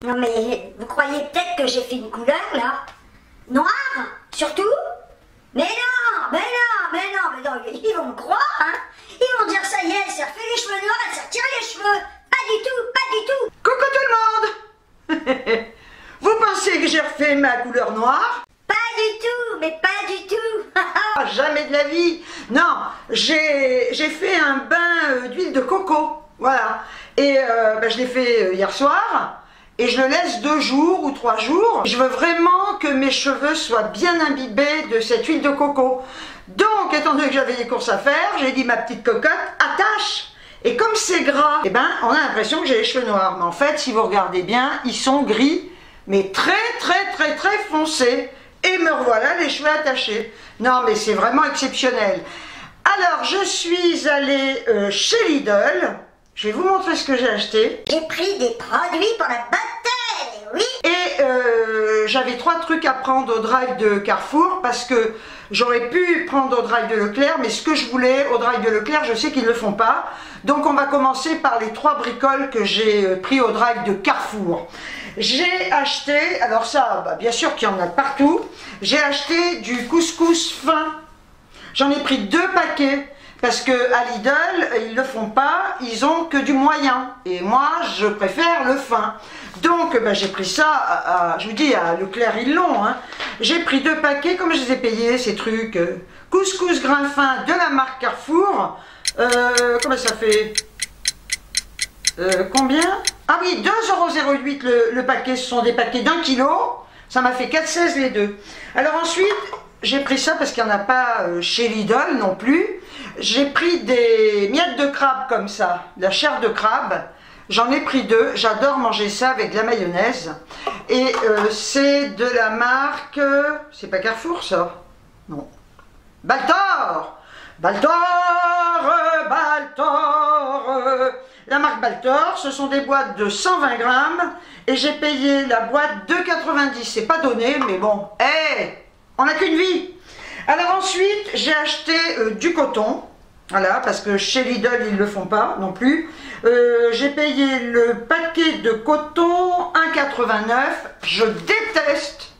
Non mais, vous croyez peut-être que j'ai fait une couleur, là? Noire? Surtout? Mais non, mais non, mais non, mais non, ils vont me croire, hein? Ils vont dire, ça y est, elle s'est refait les cheveux noirs, elle s'est retiré les cheveux. Pas du tout, pas du tout. Coucou tout le monde. Vous pensez que j'ai refait ma couleur noire? Pas du tout, mais pas du tout. Ah, jamais de la vie. Non, j'ai fait un bain d'huile de coco, voilà. Et je l'ai fait hier soir. Et je le laisse 2 jours ou 3 jours. Je veux vraiment que mes cheveux soient bien imbibés de cette huile de coco. Donc, étant donné que j'avais des courses à faire, j'ai dit ma petite cocotte, attache. Et comme c'est gras, eh ben, on a l'impression que j'ai les cheveux noirs. Mais en fait, si vous regardez bien, ils sont gris, mais très foncés. Et me revoilà les cheveux attachés. Non, mais c'est vraiment exceptionnel. Alors, je suis allée chez Lidl. Je vais vous montrer ce que j'ai acheté. J'ai pris des produits pour la bataille, oui. Et j'avais 3 trucs à prendre au drive de Carrefour parce que j'aurais pu prendre au drive de Leclerc, mais ce que je voulais au drive de Leclerc, je sais qu'ils ne le font pas. Donc on va commencer par les 3 bricoles que j'ai pris au drive de Carrefour. J'ai acheté, alors ça, bien sûr qu'il y en a partout, j'ai acheté du couscous fin. J'en ai pris 2 paquets. Parce que à Lidl, ils le font pas, ils ont que du moyen. Et moi, je préfère le fin. Donc, j'ai pris ça, je vous dis, à Leclerc, ils l'ont. Hein. J'ai pris 2 paquets, comme je les ai payés, ces trucs. Couscous grain fin de la marque Carrefour. Comment ça fait combien? Ah oui, 2,08 € le paquet, ce sont des paquets d'1 kg. Ça m'a fait 4,16 les 2. Alors ensuite, j'ai pris ça parce qu'il n'y en a pas chez Lidl non plus. J'ai pris des miettes de crabe comme ça, de la chair de crabe. J'en ai pris 2. J'adore manger ça avec de la mayonnaise. Et c'est de la marque... c'est pas Carrefour ça? Non. Baltor! Baltor! La marque Baltor, ce sont des boîtes de 120 grammes. Et j'ai payé la boîte 2,90 €. C'est pas donné, mais bon. On n'a qu'une vie. Alors ensuite, j'ai acheté du coton. Voilà, parce que chez Lidl, ils ne le font pas non plus. J'ai payé le paquet de coton 1,89 €. Je déteste,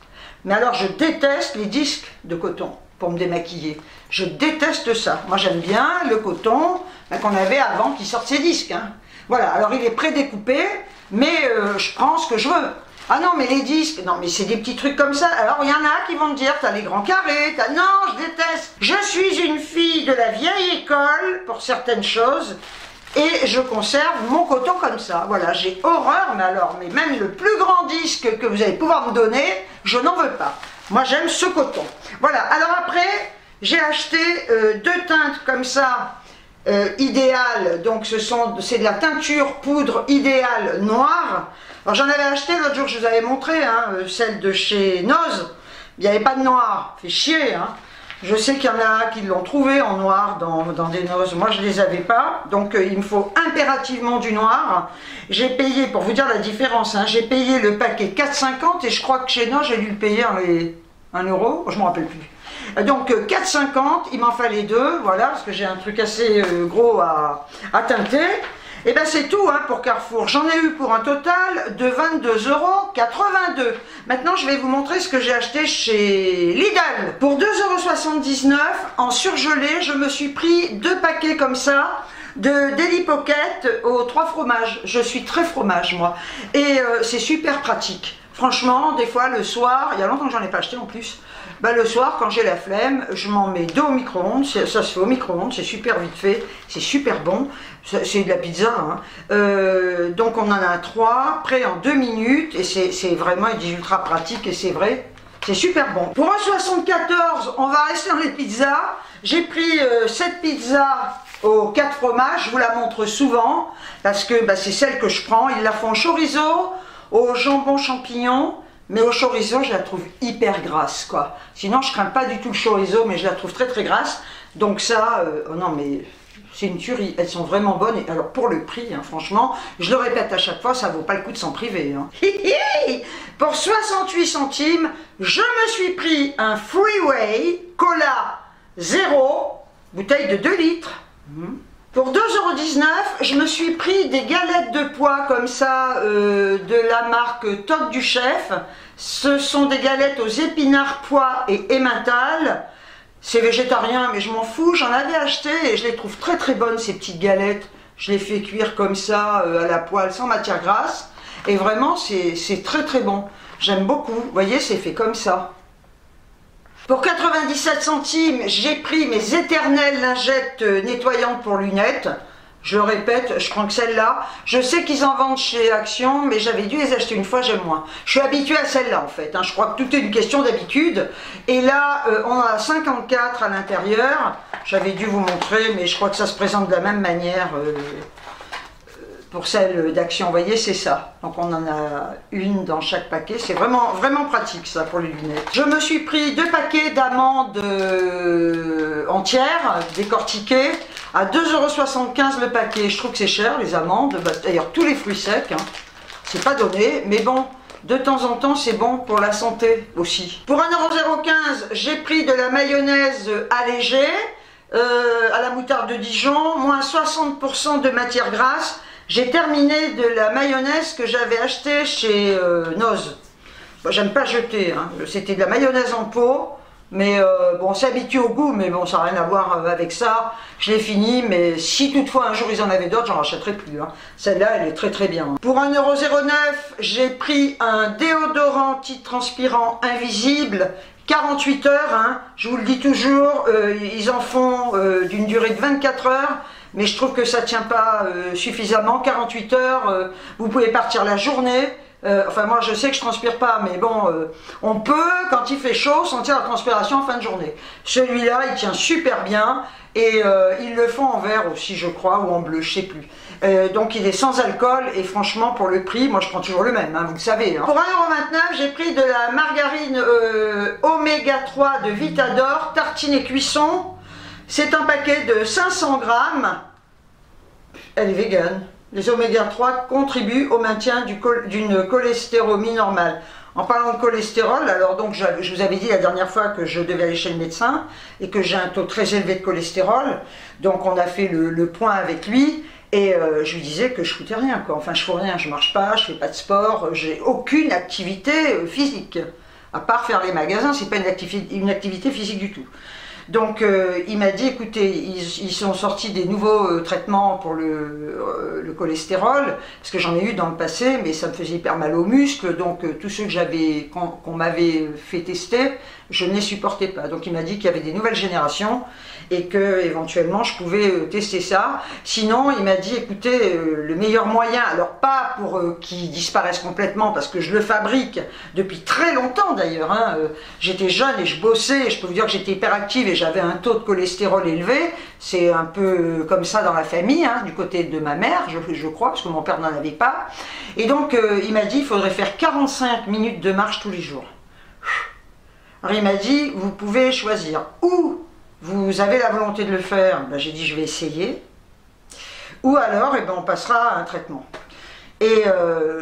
mais alors je déteste les disques de coton pour me démaquiller. Je déteste ça. Moi, j'aime bien le coton qu'on avait avant qu'il sorte ses disques. Hein. Voilà, alors il est prédécoupé, mais je prends ce que je veux. Ah non, mais les disques, non, mais c'est des petits trucs comme ça. Alors, il y en a qui vont me dire, t'as les grands carrés, non, je déteste. Je suis une fille de la vieille école, pour certaines choses, et je conserve mon coton comme ça. Voilà, j'ai horreur, mais même le plus grand disque que vous allez pouvoir me donner, je n'en veux pas. Moi, j'aime ce coton. Voilà, alors après, j'ai acheté 2 teintes comme ça, idéales. Donc, c'est de la teinture poudre idéale noire. Alors j'en avais acheté l'autre jour, je vous avais montré, hein, celle de chez Noz. Il n'y avait pas de noir, fait chier. Hein. Je sais qu'il y en a qui l'ont trouvé en noir dans des Noz. Moi je ne les avais pas, donc il me faut impérativement du noir. J'ai payé, pour vous dire la différence, hein, j'ai payé le paquet 4,50 € et je crois que chez Noz j'ai dû le payer 1 €, je ne me rappelle plus. Donc 4,50 €, il m'en fallait 2, voilà, parce que j'ai un truc assez gros à teinter. Et bien c'est tout hein, pour Carrefour. J'en ai eu pour un total de 22,82 €. Maintenant je vais vous montrer ce que j'ai acheté chez Lidl. Pour 2,79 € en surgelé, je me suis pris 2 paquets comme ça de Deli Pocket aux 3 fromages. Je suis très fromage moi. Et c'est super pratique. Franchement, des fois le soir, il y a longtemps que j'en ai pas acheté en plus. Le soir, quand j'ai la flemme, je m'en mets 2 au micro-ondes. Ça se fait au micro-ondes, c'est super vite fait, c'est super bon. C'est de la pizza. Hein. Donc on en a 3, prêt en 2 minutes. Et c'est vraiment, il dit ultra pratique et c'est vrai. C'est super bon. Pour 1,74 €, on va rester dans les pizzas. J'ai pris cette pizza aux 4 fromages. Je vous la montre souvent parce que c'est celle que je prends. Ils la font au chorizo, au jambon champignon. Mais au chorizo, je la trouve hyper grasse, quoi. Sinon, je crains pas du tout le chorizo, mais je la trouve très grasse. Donc ça, oh non, mais c'est une tuerie. Elles sont vraiment bonnes. Et alors, pour le prix, hein, franchement, je le répète à chaque fois, ça vaut pas le coup de s'en priver. Hein. Pour 68 centimes, je me suis pris un Freeway Cola 0, bouteille de 2 litres. Pour 2,19 €, je me suis pris des galettes de pois comme ça de la marque Toc du Chef. Ce sont des galettes aux épinards, pois et emmental. C'est végétarien mais je m'en fous, j'en avais acheté et je les trouve très très bonnes ces petites galettes. Je les fais cuire comme ça à la poêle sans matière grasse et vraiment c'est très très bon. J'aime beaucoup, vous voyez c'est fait comme ça. Pour 97 centimes, j'ai pris mes éternelles lingettes nettoyantes pour lunettes. Je le répète, je prends que celle-là. Je sais qu'ils en vendent chez Action, mais j'avais dû les acheter une fois, j'aime moins. Je suis habituée à celle-là en fait. Je crois que tout est une question d'habitude. Et là, on a 54 à l'intérieur. J'avais dû vous montrer, mais je crois que ça se présente de la même manière pour celle d'Action. Vous voyez, c'est ça. Donc on en a une dans chaque paquet. C'est vraiment, vraiment pratique ça pour les lunettes. Je me suis pris 2 paquets d'amandes entières, décortiquées, à 2,75 € le paquet. Je trouve que c'est cher les amandes. D'ailleurs tous les fruits secs, c'est pas donné. Mais bon, de temps en temps c'est bon pour la santé aussi. Pour 1,015 €, j'ai pris de la mayonnaise allégée, à la moutarde de Dijon, moins 60% de matière grasse. J'ai terminé de la mayonnaise que j'avais achetée chez Noz. J'aime pas jeter, c'était de la mayonnaise en pot, mais bon, on s'habitue au goût, mais bon, ça n'a rien à voir avec ça. Je l'ai fini, mais si toutefois un jour ils en avaient d'autres, j'en rachèterai plus. Celle-là, elle est très très bien. Pour 1,09 €, j'ai pris un déodorant anti-transpirant invisible, 48 heures, je vous le dis toujours, ils en font d'une durée de 24 heures. Mais je trouve que ça ne tient pas suffisamment. 48 heures, vous pouvez partir la journée. Enfin, moi, je sais que je ne transpire pas, mais bon, on peut, quand il fait chaud, sentir la transpiration en fin de journée. Celui-là, il tient super bien. Et ils le font en vert aussi, je crois, ou en bleu, je ne sais plus. Donc, il est sans alcool. Et franchement, pour le prix, moi, je prends toujours le même, vous le savez. Pour 1,29 €, j'ai pris de la margarine Oméga 3 de Vitador, tartine et cuisson. C'est un paquet de 500 grammes. Elle est végane. Les oméga 3 contribuent au maintien d'une cholestérolemie normale. En parlant de cholestérol, alors donc je vous avais dit la dernière fois que je devais aller chez le médecin et que j'ai un taux très élevé de cholestérol. Donc on a fait le point avec lui et je lui disais que je foutais rien, quoi. Enfin je fous rien, je marche pas, je fais pas de sport, j'ai aucune activité physique. À part faire les magasins, c'est pas une activité physique du tout. Donc il m'a dit, écoutez, ils sont sortis des nouveaux traitements pour le cholestérol, parce que j'en ai eu dans le passé, mais ça me faisait hyper mal aux muscles, donc tous ceux qu'on m'avait fait tester, je ne les supportais pas. Donc il m'a dit qu'il y avait des nouvelles générations et que éventuellement je pouvais tester ça. Sinon il m'a dit, écoutez, le meilleur moyen, alors pas pour qu'ils disparaissent complètement, parce que je le fabrique depuis très longtemps d'ailleurs, j'étais jeune et je bossais, et je peux vous dire que j'étais hyperactive et j'avais un taux de cholestérol élevé. C'est un peu comme ça dans la famille, du côté de ma mère, je crois, parce que mon père n'en avait pas. Et donc il m'a dit, il faudrait faire 45 minutes de marche tous les jours. Alors il m'a dit, vous pouvez choisir, ou vous avez la volonté de le faire, j'ai dit je vais essayer, ou alors on passera à un traitement. Et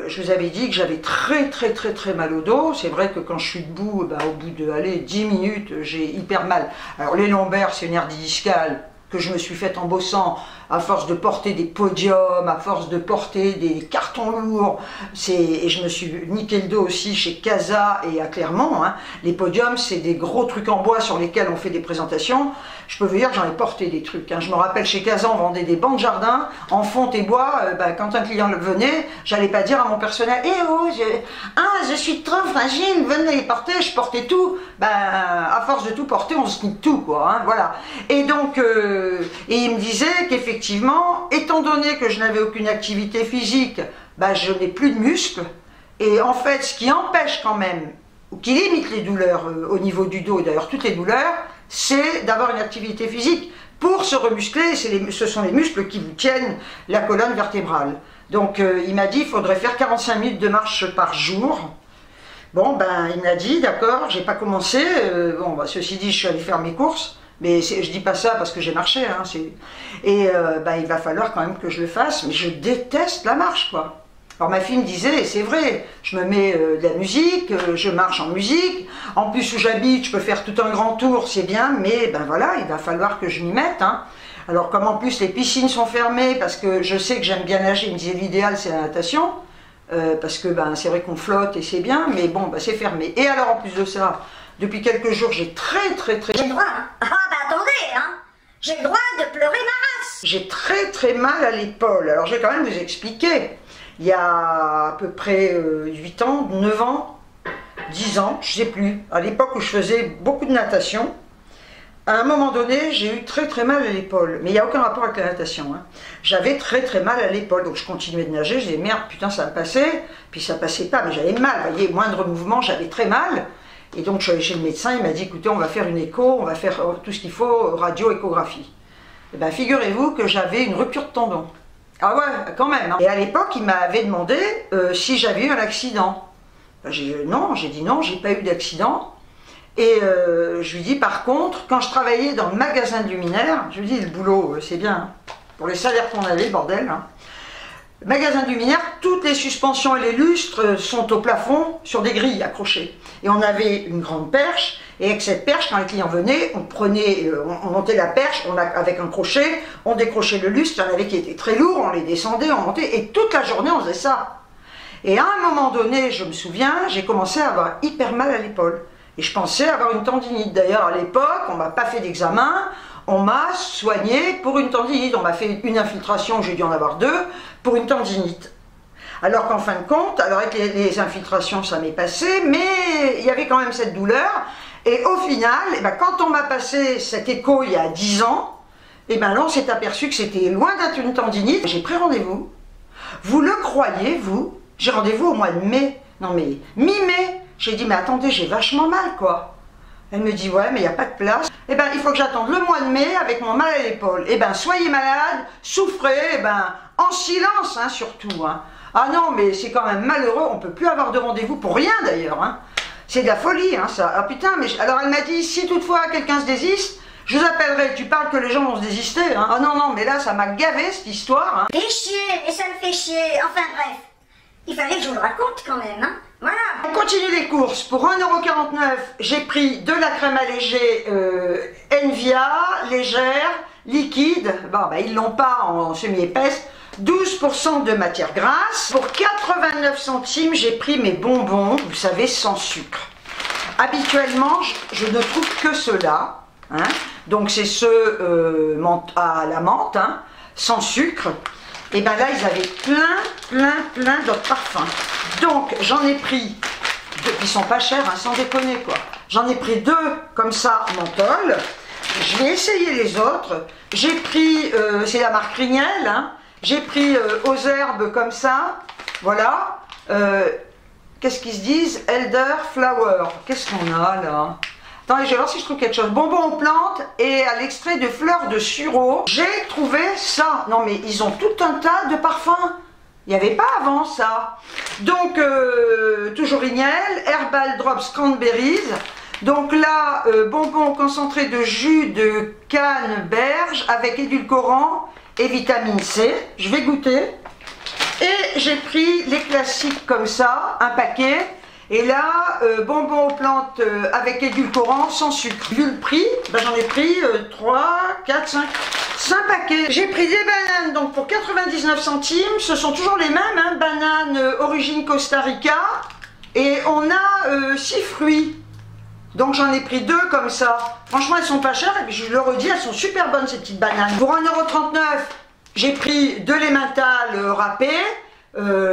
je vous avais dit que j'avais très mal au dos. C'est vrai que quand je suis debout, au bout de 10 minutes, j'ai hyper mal. Alors les lombaires, c'est une hernie discale que je me suis faite en bossant, à force de porter des podiums, à force de porter des cartons lourds, et je me suis niqué le dos aussi chez Casa et à Clermont. Les podiums, c'est des gros trucs en bois sur lesquels on fait des présentations. Je peux vous dire que j'en ai porté des trucs. Je me rappelle chez Casa, on vendait des bancs de jardin en fonte et bois. Quand un client venait, j'allais pas dire à mon personnel, eh oh, je suis trop fragile, venez les porter, je portais tout. À force de tout porter, on se nique tout, quoi. Voilà. Et donc, et il me disait qu'effectivement, étant donné que je n'avais aucune activité physique, je n'ai plus de muscles. Et en fait, ce qui empêche quand même, ou qui limite les douleurs au niveau du dos, et d'ailleurs toutes les douleurs, c'est d'avoir une activité phisique. Pour se remuscler, ce sont les muscles qui vous tiennent la colonne vertébrale. Donc il m'a dit, il faudrait faire 45 minutes de marche par jour. Bon, il m'a dit, d'accord, j'ai pas commencé. Ceci dit, je suis allée faire mes courses. Mais je dis pas ça parce que j'ai marché, et il va falloir quand même que je le fasse, mais je déteste la marche, quoi. Alors ma fille me disait, et c'est vrai, je me mets de la musique, je marche en musique, en plus où j'habite, je peux faire tout un grand tour, c'est bien, mais voilà, il va falloir que je m'y mette, Alors comme en plus les piscines sont fermées, parce que je sais que j'aime bien nager, il me disait l'idéal c'est la natation, parce que ben, c'est vrai qu'on flotte et c'est bien, mais bon, ben, c'est fermé. Et alors en plus de ça, depuis quelques jours, j'ai J'ai le droit, hein. Ah bah attendez, hein. J'ai le droit de pleurer ma race. J'ai très mal à l'épaule. Alors je vais quand même vous expliquer. Il y a à peu près 8 ans, 9 ans, 10 ans, je sais plus, à l'époque où je faisais beaucoup de natation, à un moment donné, j'ai eu très mal à l'épaule. Mais il n'y a aucun rapport avec la natation. Hein. J'avais très mal à l'épaule, donc je continuais de nager, je disais merde, putain, ça va passer. Puis ça passait pas, mais j'avais mal, vous voyez, moindre mouvement, j'avais très mal. Et donc je suis allée chez le médecin, il m'a dit écoutez, on va faire une écho, on va faire tout ce qu'il faut, radio, échographie. Et bien figurez-vous que j'avais une rupture de tendon. Ah ouais, quand même. Hein. Et à l'époque, il m'avait demandé si j'avais eu un accident. Ben, non, j'ai dit non, j'ai pas eu d'accident. Et je lui dis par contre, quand je travaillais dans le magasin de luminaires, je lui dis le boulot, c'est bien, hein, pour les salaires qu'on avait, bordel. Hein. Le magasin de luminaires, toutes les suspensions et les lustres sont au plafond sur des grilles accrochées. Et on avait une grande perche, et avec cette perche, quand les clients venaient, on prenait, on montait la perche, avec un crochet, on décrochait le lustre, il y en avait qui étaient très lourds, on les descendait, on montait, et toute la journée on faisait ça. Et à un moment donné, je me souviens, j'ai commencé à avoir hyper mal à l'épaule. Et je pensais avoir une tendinite. D'ailleurs, à l'époque, on ne m'a pas fait d'examen, on m'a soigné pour une tendinite. On m'a fait une infiltration, j'ai dû en avoir 2, pour une tendinite. Alors qu'en fin de compte, alors avec les infiltrations, ça m'est passé, mais il y avait quand même cette douleur. Et au final, eh ben, quand on m'a passé cet écho il y a 10 ans, eh ben, là, on s'est aperçu que c'était loin d'être une tendinite. J'ai pris rendez-vous. Vous le croyez, vous? J'ai rendez-vous au mois de mai. Non mais, mi-mai. J'ai dit, mais attendez, j'ai vachement mal, quoi. Elle me dit, ouais, mais il n'y a pas de place. Eh bien, il faut que j'attende le mois de mai avec mon mal à l'épaule. Eh bien, soyez malade, souffrez, eh ben, en silence, hein, surtout. Hein. Ah non, mais c'est quand même malheureux, on ne peut plus avoir de rendez-vous pour rien, d'ailleurs. Hein. C'est de la folie, hein, ça. Ah putain, mais... Alors, elle m'a dit, si toutefois quelqu'un se désiste, je vous appellerai. Tu parles que les gens vont se désister, hein. Ah non, mais là, ça m'a gavé, cette histoire. Hein. Fait chier, et ça me fait chier. Enfin, bref. Il fallait que je vous le raconte, quand même, hein. Voilà. On continue les courses. Pour 1,49 €, j'ai pris de la crème allégée Envia, légère, liquide. Bon, bah, ils l'ont pas en semi-épaisse. 12% de matière grasse. Pour 89 centimes, j'ai pris mes bonbons, vous savez, sans sucre. Habituellement, je ne trouve que ceux-là. Hein. Donc, c'est ceux à la menthe, hein, sans sucre. Et bien là, ils avaient plein d'autres parfums. Donc, j'en ai pris deux, qui sont pas chers, hein, sans déconner, quoi. J'en ai pris 2, comme ça, menthol. Je vais essayer les autres. J'ai pris, c'est la marque Rignel, hein. J'ai pris aux herbes, comme ça. Voilà. Qu'est-ce qu'ils se disent? Elder Flower. Qu'est-ce qu'on a, là? Attendez, je vais voir si je trouve quelque chose. Bonbons aux plantes et à l'extrait de fleurs de sureau. J'ai trouvé ça. Non mais ils ont tout un tas de parfums. Il n'y avait pas avant ça. Donc, toujours Rignel, Herbal Drops Cranberries. Donc là, bonbons concentrés de jus de canneberge avec édulcorant et vitamine C. Je vais goûter. Et j'ai pris les classiques comme ça, un paquet. Et là, bonbons aux plantes avec édulcorant sans sucre. Vu le prix, ben j'en ai pris 3, 4, 5 paquets. J'ai pris des bananes donc pour 99 centimes. Ce sont toujours les mêmes, hein, bananes origine Costa Rica. Et on a 6 fruits. Donc j'en ai pris 2 comme ça. Franchement, elles sont pas chères. Et puis je le redis, elles sont super bonnes ces petites bananes. Pour 1,39 €, j'ai pris de l'emmental râpé.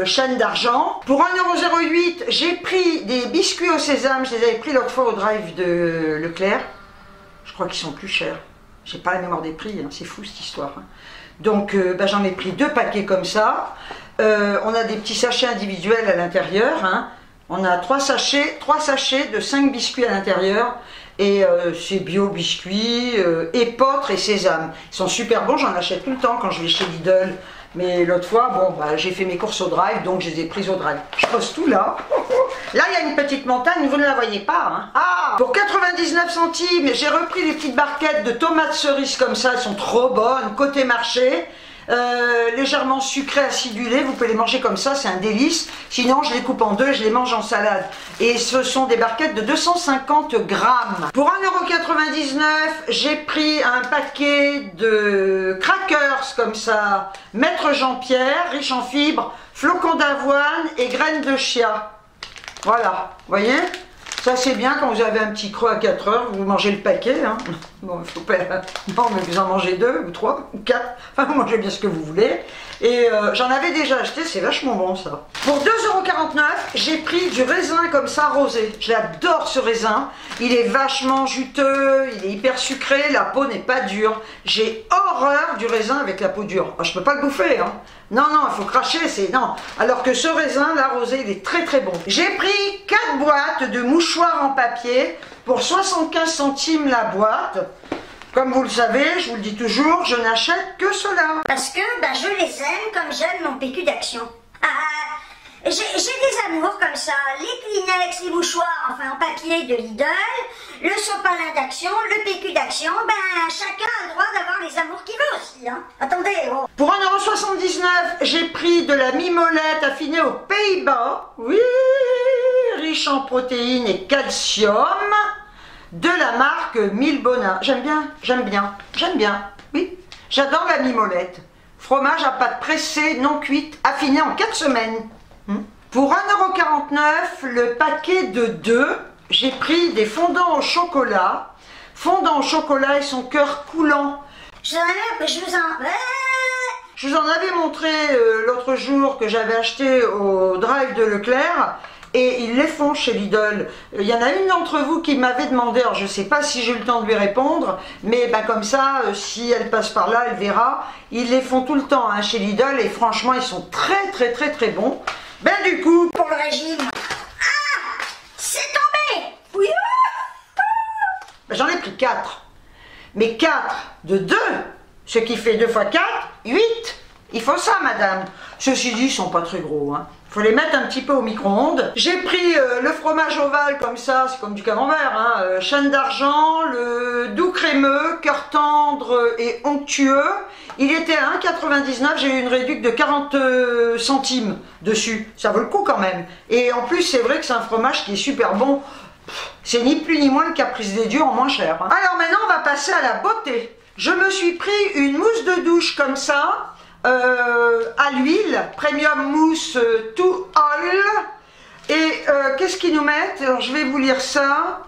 Chaîne d'argent. Pour 1,08 €, j'ai pris des biscuits au sésame. Je les avais pris l'autre fois au drive de Leclerc. Je crois qu'ils sont plus chers. J'ai pas la mémoire des prix, hein. C'est fou cette histoire. Hein. Donc ben, j'en ai pris 2 paquets comme ça. On a des petits sachets individuels à l'intérieur. Hein. On a 3 sachets de 5 biscuits à l'intérieur. Et c'est bio biscuits, épeautre et sésame. Ils sont super bons, j'en achète tout le temps quand je vais chez Lidl. Mais l'autre fois, bon, bah, j'ai fait mes courses au drive, donc je les ai prises au drive. Je pose tout là. Là, il y a une petite montagne, vous ne la voyez pas. Hein. Ah, pour 99 centimes, j'ai repris les petites barquettes de tomates cerises comme ça, elles sont trop bonnes, côté marché. légèrement sucrés, acidulés. Vous pouvez les manger comme ça, c'est un délice. Sinon, je les coupe en deux et je les mange en salade. Et ce sont des barquettes de 250 grammes. Pour 1,99 €, j'ai pris un paquet de crackers comme ça. Maître Jean-Pierre, riche en fibres, flocons d'avoine et graines de chia. Voilà, vous voyez? Ça c'est bien quand vous avez un petit creux à 4 heures, vous mangez le paquet. Hein. Bon, il faut pas... Non, mais vous en mangez 2 ou 3 ou 4. Enfin, vous mangez bien ce que vous voulez. Et j'en avais déjà acheté, c'est vachement bon ça. Pour 2,49 €, j'ai pris du raisin comme ça rosé. J'adore ce raisin. Il est vachement juteux, il est hyper sucré, la peau n'est pas dure. J'ai horreur du raisin avec la peau dure. Ah, je peux pas le bouffer, hein. Non, non, il faut cracher, c'est... Non. Alors que ce raisin, là, rosé, il est très très bon. J'ai pris 4 boîtes de mouchoirs en papier pour 75 centimes la boîte. Comme vous le savez, je vous le dis toujours, je n'achète que cela. Parce que je les aime comme j'aime mon PQ d'Action. J'ai des amours comme ça, les Kleenex, les mouchoirs, enfin en papier de Lidl, le sopalin d'Action, le PQ d'Action, chacun a le droit d'avoir les amours qu'il veut aussi, hein. Attendez, oh. Pour 1,79 €, j'ai pris de la mimolette affinée aux Pays-Bas, oui, riche en protéines et calcium, de la marque Milbona. J'aime bien, oui, j'adore la mimolette. Fromage à pâte pressée, non cuite, affiné en 4 semaines. Pour 1,49 € le paquet de 2, j'ai pris des fondants au chocolat. Fondant au chocolat et son cœur coulant. Je vous en avais montré l'autre jour que j'avais acheté au drive de Leclerc. Et ils les font chez Lidl. Il y en a une d'entre vous qui m'avait demandé, alors je ne sais pas si j'ai eu le temps de lui répondre, mais comme ça, si elle passe par là, elle verra. Ils les font tout le temps hein, chez Lidl et franchement, ils sont très très très très bons. Du coup... Pour le régime... Ah, c'est tombé. Oui. J'en ai pris 4. Mais 4 de 2, ce qui fait 2 x 4, 8. Il faut ça, madame. Ceci dit, ils sont pas très gros, hein. Faut les mettre un petit peu au micro-ondes. J'ai pris le fromage ovale comme ça, c'est comme du camembert, hein, chêne d'argent, le doux crémeux, cœur tendre et onctueux. Il était à 1,99 €, j'ai eu une réduction de 40 centimes dessus. Ça vaut le coup quand même. Et en plus, c'est vrai que c'est un fromage qui est super bon. C'est ni plus ni moins le Caprice des dieux en moins cher. Hein. Alors maintenant, on va passer à la beauté. Je me suis pris une mousse de douche comme ça. À l'huile, Premium Mousse to Oil. Et qu'est-ce qu'ils nous mettent? Alors je vais vous lire ça.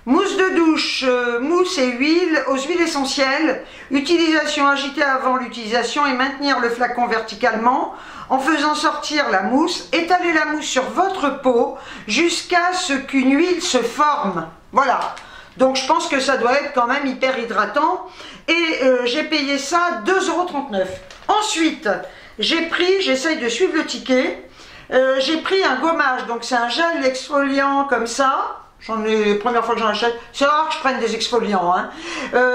Mousse de douche, mousse et huile aux huiles essentielles. Utilisation agitée avant l'utilisation et maintenir le flacon verticalement en faisant sortir la mousse. Étalez la mousse sur votre peau jusqu'à ce qu'une huile se forme. Voilà. Donc je pense que ça doit être quand même hyper hydratant. Et j'ai payé ça 2,39 €. Ensuite, j'essaye de suivre le ticket, j'ai pris un gommage, donc c'est un gel exfoliant comme ça, j'en ai, première fois que j'en achète, c'est rare que je prenne des exfoliants, hein.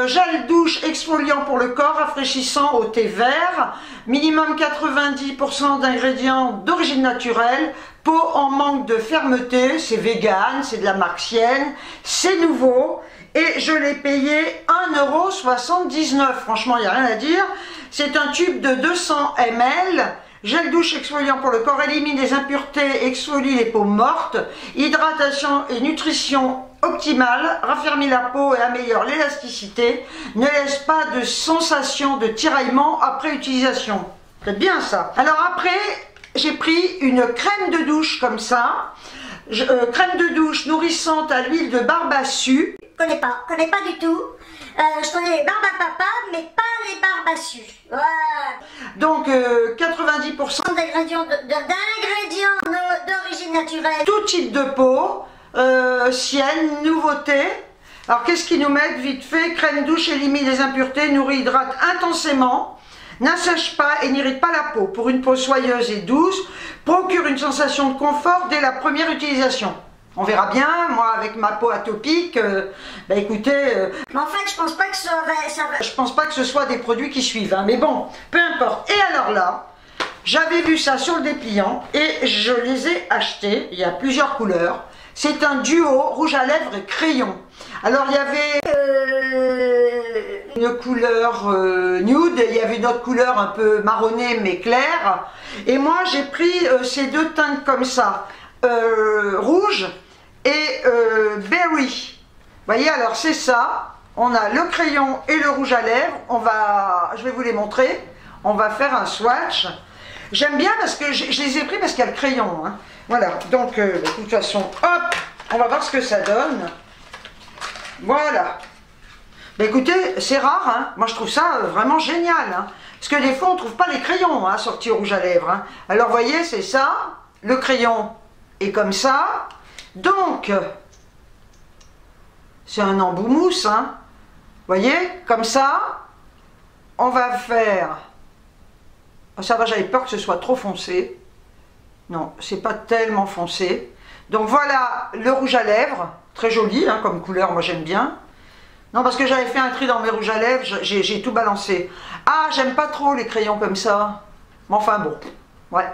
Gel douche exfoliant pour le corps, rafraîchissant au thé vert, minimum 90% d'ingrédients d'origine naturelle, peau en manque de fermeté, c'est vegan, c'est de la marque Sienne, c'est nouveau. Et je l'ai payé 1,79 €. Franchement, il n'y a rien à dire. C'est un tube de 200 ml. Gel douche exfoliant pour le corps, élimine les impuretés, exfolie les peaux mortes. Hydratation et nutrition optimale, raffermit la peau et améliore l'élasticité. Ne laisse pas de sensation de tiraillement après utilisation. C'est bien ça. Alors après, j'ai pris une crème de douche comme ça. Crème de douche nourrissante à l'huile de barbassue. Connais pas du tout. Je connais les barbes à papa, mais pas les barbassus. Ouais. Donc 90% d'ingrédients d'origine naturelle. Tout type de peau, Sienne, nouveauté. Alors qu'est-ce qu'ils nous mettent vite fait? Crème douche élimine les impuretés, nourrit, hydrate intensément, n'assèche pas et n'irrite pas la peau. Pour une peau soyeuse et douce, procure une sensation de confort dès la première utilisation. On verra bien, moi avec ma peau atopique, écoutez... Mais en fait, je pense pas que ça va... Je pense pas que ce soit des produits qui suivent, hein, mais bon, peu importe. Et alors là, j'avais vu ça sur le dépliant et je les ai achetés, il y a plusieurs couleurs. C'est un duo rouge à lèvres et crayon. Alors il y avait... une couleur nude, il y avait une autre couleur un peu marronnée mais claire. Et moi j'ai pris ces deux teintes comme ça, rouge et berry. Vous voyez, alors c'est ça. On a le crayon et le rouge à lèvres. Je vais vous les montrer. On va faire un swatch. J'aime bien parce que je les ai pris parce qu'il y a le crayon. Hein. Voilà, donc de toute façon, hop, on va voir ce que ça donne. Voilà. Bah, écoutez, c'est rare, hein. Moi je trouve ça vraiment génial. Hein. Parce que des fois on ne trouve pas les crayons hein, sortis au rouge à lèvres. Hein. Alors vous voyez, c'est ça. Le crayon est comme ça. Donc, c'est un embout mousse. Hein. Vous voyez, comme ça, on va faire... Ça va, j'avais peur que ce soit trop foncé. Non, c'est pas tellement foncé. Donc voilà le rouge à lèvres. Très joli hein, comme couleur, moi j'aime bien. Non, parce que j'avais fait un tri dans mes rouges à lèvres, j'ai tout balancé. Ah, j'aime pas trop les crayons comme ça. Mais enfin bon, ouais.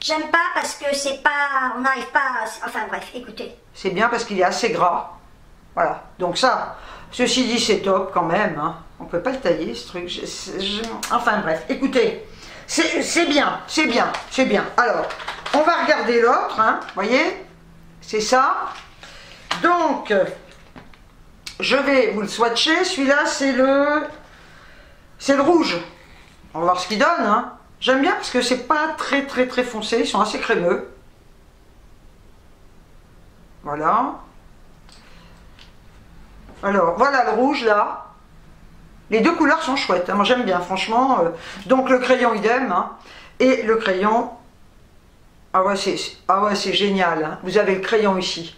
J'aime pas parce que c'est pas... On n'arrive pas à... Enfin bref, écoutez. C'est bien parce qu'il est assez gras. Voilà, donc ça... Ceci dit, c'est top quand même. Hein. On ne peut pas le tailler, ce truc. Enfin bref, écoutez, c'est bien, c'est bien, c'est bien. Alors, on va regarder l'autre, hein, voyez, c'est ça. Donc, je vais vous le swatcher. Celui-là, c'est le rouge. On va voir ce qu'il donne. Hein. J'aime bien parce que c'est pas très foncé. Ils sont assez crémeux. Voilà. Alors, voilà le rouge, là. Les deux couleurs sont chouettes. Hein. Moi, j'aime bien, franchement. Donc, le crayon, idem. Hein. Et le crayon... Ah ouais, c'est génial. Hein. Vous avez le crayon ici.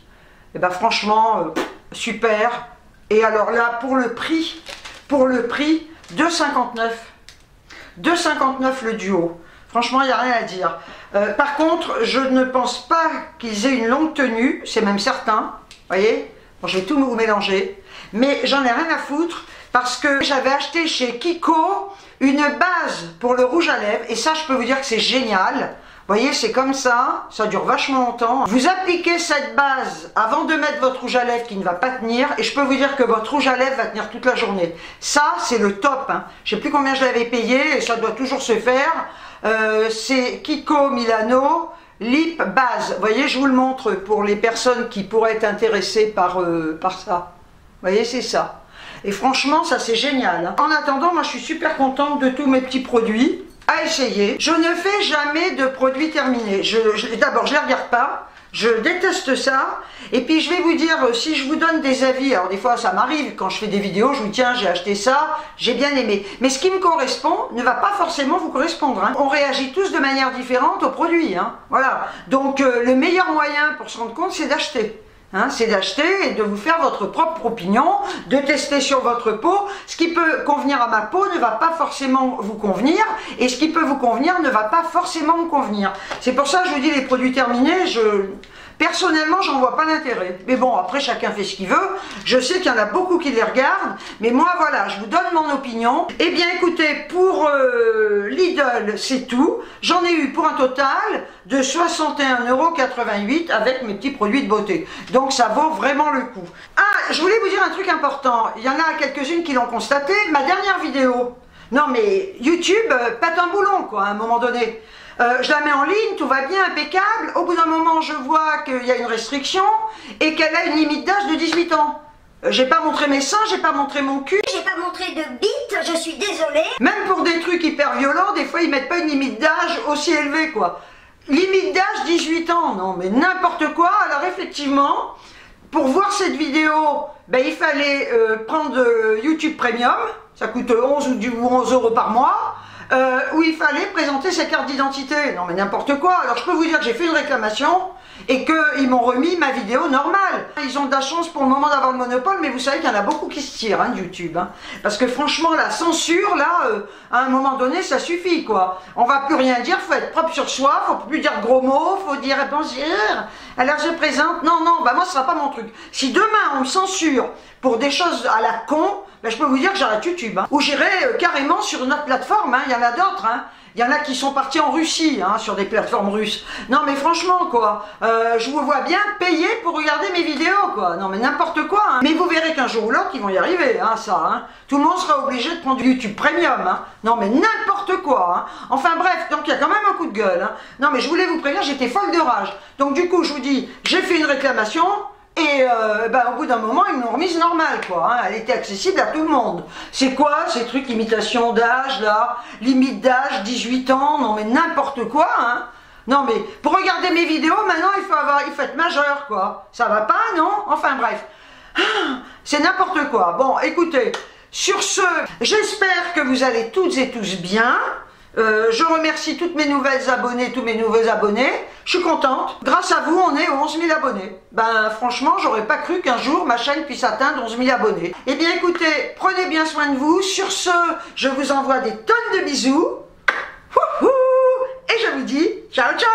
Et ben franchement, super. Et alors là, pour le prix, 2,59. 2,59 le duo. Franchement, il n'y a rien à dire. Par contre, je ne pense pas qu'ils aient une longue tenue. C'est même certain. Vous voyez? Bon, je vais tout vous mélanger. Mais j'en ai rien à foutre parce que j'avais acheté chez Kiko une base pour le rouge à lèvres. Et ça, je peux vous dire que c'est génial. Vous voyez, c'est comme ça dure vachement longtemps. Vous appliquez cette base avant de mettre votre rouge à lèvres qui ne va pas tenir. Et je peux vous dire que votre rouge à lèvres va tenir toute la journée. Ça, c'est le top. Hein. Je ne sais plus combien je l'avais payé et ça doit toujours se faire. C'est Kiko Milano Lip Base. Vous voyez, je vous le montre pour les personnes qui pourraient être intéressées par ça. Vous voyez, c'est ça. Et franchement, ça c'est génial. Hein. En attendant, moi je suis super contente de tous mes petits produits à essayer. Je ne fais jamais de produits terminés. D'abord, je ne les regarde pas. Je déteste ça. Et puis, je vais vous dire, si je vous donne des avis, alors des fois, ça m'arrive, quand je fais des vidéos, je vous dis, tiens, j'ai acheté ça, j'ai bien aimé. Mais ce qui me correspond ne va pas forcément vous correspondre. Hein. On réagit tous de manière différente aux produits. Hein. Voilà. Donc, le meilleur moyen pour se rendre compte, c'est d'acheter. Hein, c'est d'acheter et de vous faire votre propre opinion, de tester sur votre peau. Ce qui peut convenir à ma peau ne va pas forcément vous convenir, et ce qui peut vous convenir ne va pas forcément me convenir. C'est pour ça que je vous dis, les produits terminés, personnellement, j'en vois pas l'intérêt. Mais bon, après, chacun fait ce qu'il veut. Je sais qu'il y en a beaucoup qui les regardent, mais moi, voilà, je vous donne mon opinion. Eh bien, écoutez, pour Lidl, c'est tout. J'en ai eu pour un total de 61,88 € avec mes petits produits de beauté. Donc, ça vaut vraiment le coup. Ah, je voulais vous dire un truc important. Il y en a quelques-unes qui l'ont constaté. Ma dernière vidéo. Non, mais YouTube pète un boulon, quoi, à un moment donné. Je la mets en ligne, tout va bien, impeccable. Au bout d'un moment, je vois qu'il y a une restriction et qu'elle a une limite d'âge de 18 ans. J'ai pas montré mes seins, j'ai pas montré mon cul. J'ai pas montré de bite, je suis désolée. Même pour des trucs hyper violents, des fois, ils mettent pas une limite d'âge aussi élevée, quoi. Limite d'âge 18 ans, non, mais n'importe quoi. Alors, effectivement, pour voir cette vidéo, ben, il fallait prendre YouTube Premium. Ça coûte 11 ou 11 € par mois. Où il fallait présenter sa carte d'identité. Non mais n'importe quoi. Alors je peux vous dire que j'ai fait une réclamation et qu'ils m'ont remis ma vidéo normale. Ils ont de la chance pour le moment d'avoir le monopole, mais vous savez qu'il y en a beaucoup qui se tirent hein, de YouTube. Hein. Parce que franchement, la censure, là, à un moment donné, ça suffit quoi. On va plus rien dire, faut être propre sur soi, faut plus dire de gros mots, faut dire bonjour. Alors je présente, non, bah moi ce sera pas mon truc. Si demain on me censure pour des choses à la con, ben, je peux vous dire que j'arrête YouTube. Hein. Ou j'irai carrément sur une autre plateforme, hein. Il y en a d'autres. Hein. Il y en a qui sont partis en Russie, hein, sur des plateformes russes. Non mais franchement quoi, je vous vois bien payer pour regarder mes vidéos quoi. Non mais n'importe quoi, hein. Mais vous verrez qu'un jour ou l'autre ils vont y arriver, hein, ça. Hein. Tout le monde sera obligé de prendre du YouTube Premium. Hein. Non mais n'importe quoi. Hein. Enfin bref, donc il y a quand même un coup de gueule. Hein. Non mais je voulais vous prévenir, j'étais folle de rage. Donc du coup je vous dis, j'ai fait une réclamation. Et au bout d'un moment, ils me l'ont remise normale, quoi. Hein. Elle était accessible à tout le monde. C'est quoi ces trucs imitation d'âge, là? Limite d'âge, 18 ans, non mais n'importe quoi, hein. Non mais, pour regarder mes vidéos, maintenant, il faut être majeur, quoi. Ça va pas, non? Enfin bref. C'est n'importe quoi. Bon, écoutez, sur ce, j'espère que vous allez toutes et tous bien. Je remercie toutes mes nouvelles abonnées, tous mes nouveaux abonnés. Je suis contente. Grâce à vous, on est aux 11 000 abonnés. Ben, franchement, j'aurais pas cru qu'un jour ma chaîne puisse atteindre 11 000 abonnés. Eh bien, écoutez, prenez bien soin de vous. Sur ce, je vous envoie des tonnes de bisous. Et je vous dis ciao, ciao!